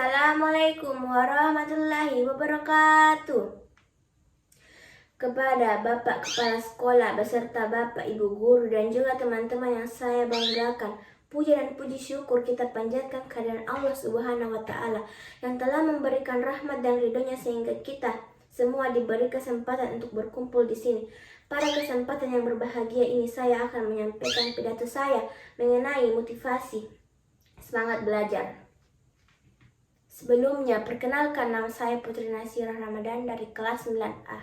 Assalamualaikum warahmatullahi wabarakatuh. Kepada Bapak Kepala Sekolah beserta Bapak Ibu Guru dan juga teman-teman yang saya banggakan, puja dan puji syukur kita panjatkan kehadiran Allah Subhanahu wa Ta'ala yang telah memberikan rahmat dan ridhonya sehingga kita semua diberi kesempatan untuk berkumpul di sini. Pada kesempatan yang berbahagia ini saya akan menyampaikan pidato saya mengenai motivasi semangat belajar. Sebelumnya, perkenalkan nama saya Putri Nasirah Ramadan dari kelas 9A.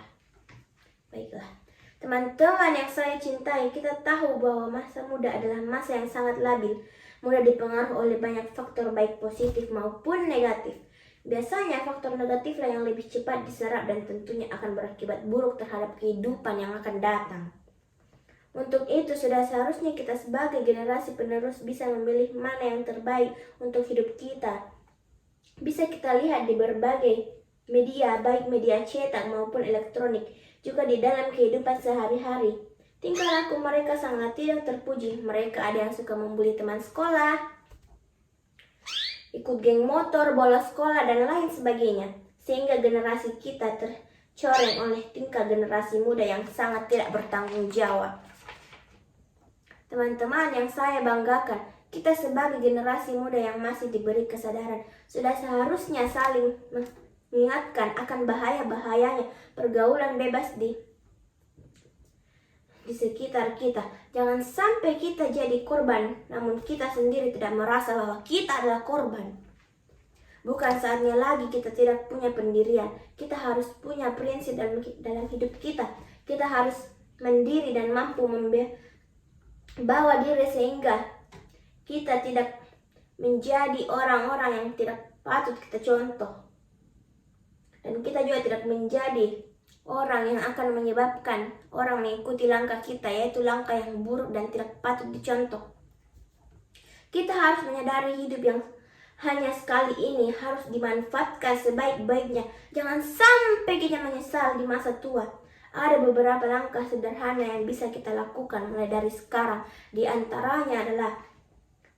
Baiklah, teman-teman yang saya cintai, kita tahu bahwa masa muda adalah masa yang sangat labil, mudah dipengaruhi oleh banyak faktor baik positif maupun negatif. Biasanya faktor negatiflah yang lebih cepat diserap dan tentunya akan berakibat buruk terhadap kehidupan yang akan datang. Untuk itu sudah seharusnya kita sebagai generasi penerus bisa memilih mana yang terbaik untuk hidup kita. Bisa kita lihat di berbagai media, baik media cetak maupun elektronik, juga di dalam kehidupan sehari-hari. Tingkah laku mereka sangat tidak terpuji. Mereka ada yang suka membuli teman sekolah, ikut geng motor, bolos sekolah, dan lain sebagainya. Sehingga generasi kita tercoreng oleh tingkah generasi muda yang sangat tidak bertanggung jawab. Teman-teman yang saya banggakan, kita sebagai generasi muda yang masih diberi kesadaran, sudah seharusnya saling mengingatkan akan bahaya-bahayanya pergaulan bebas di sekitar kita. Jangan sampai kita jadi korban, namun kita sendiri tidak merasa bahwa kita adalah korban. Bukan saatnya lagi kita tidak punya pendirian. Kita harus punya prinsip dalam hidup kita. Kita harus mandiri dan mampu membawa diri sehingga kita tidak menjadi orang-orang yang tidak patut kita contoh. Dan kita juga tidak menjadi orang yang akan menyebabkan orang mengikuti langkah kita, yaitu langkah yang buruk dan tidak patut dicontoh. Kita harus menyadari hidup yang hanya sekali ini harus dimanfaatkan sebaik-baiknya. Jangan sampai kita menyesal di masa tua. Ada beberapa langkah sederhana yang bisa kita lakukan mulai dari sekarang. Di antaranya adalah: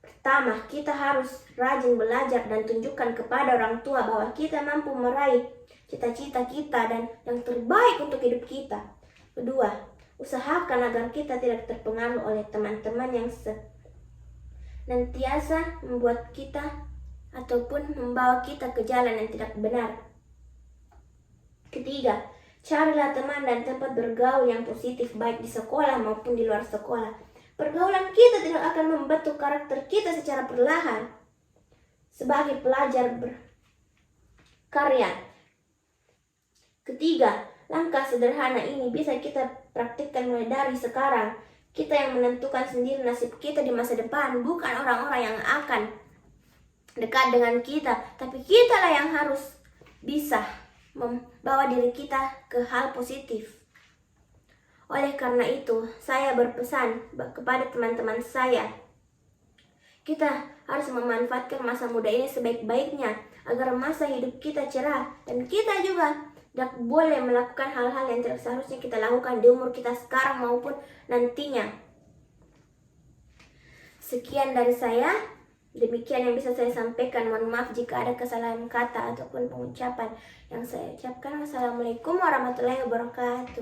pertama, kita harus rajin belajar dan tunjukkan kepada orang tua bahwa kita mampu meraih cita-cita kita dan yang terbaik untuk hidup kita. Kedua, usahakan agar kita tidak terpengaruh oleh teman-teman yang senantiasa membuat kita ataupun membawa kita ke jalan yang tidak benar. Ketiga, carilah teman dan tempat bergaul yang positif baik di sekolah maupun di luar sekolah. Pergaulan kita tidak akan membentuk karakter kita secara perlahan. Sebagai pelajar berkarya. Ketiga, langkah sederhana ini bisa kita praktikkan mulai dari sekarang. Kita yang menentukan sendiri nasib kita di masa depan, bukan orang-orang yang akan dekat dengan kita, tapi kitalah yang harus bisa membawa diri kita ke hal positif. Oleh karena itu, saya berpesan kepada teman-teman saya, kita harus memanfaatkan masa muda ini sebaik-baiknya agar masa hidup kita cerah, dan kita juga tidak boleh melakukan hal-hal yang tidak seharusnya kita lakukan di umur kita sekarang maupun nantinya. Sekian dari saya. Demikian yang bisa saya sampaikan. Mohon maaf jika ada kesalahan kata ataupun pengucapan yang saya ucapkan. Wassalamualaikum warahmatullahi wabarakatuh.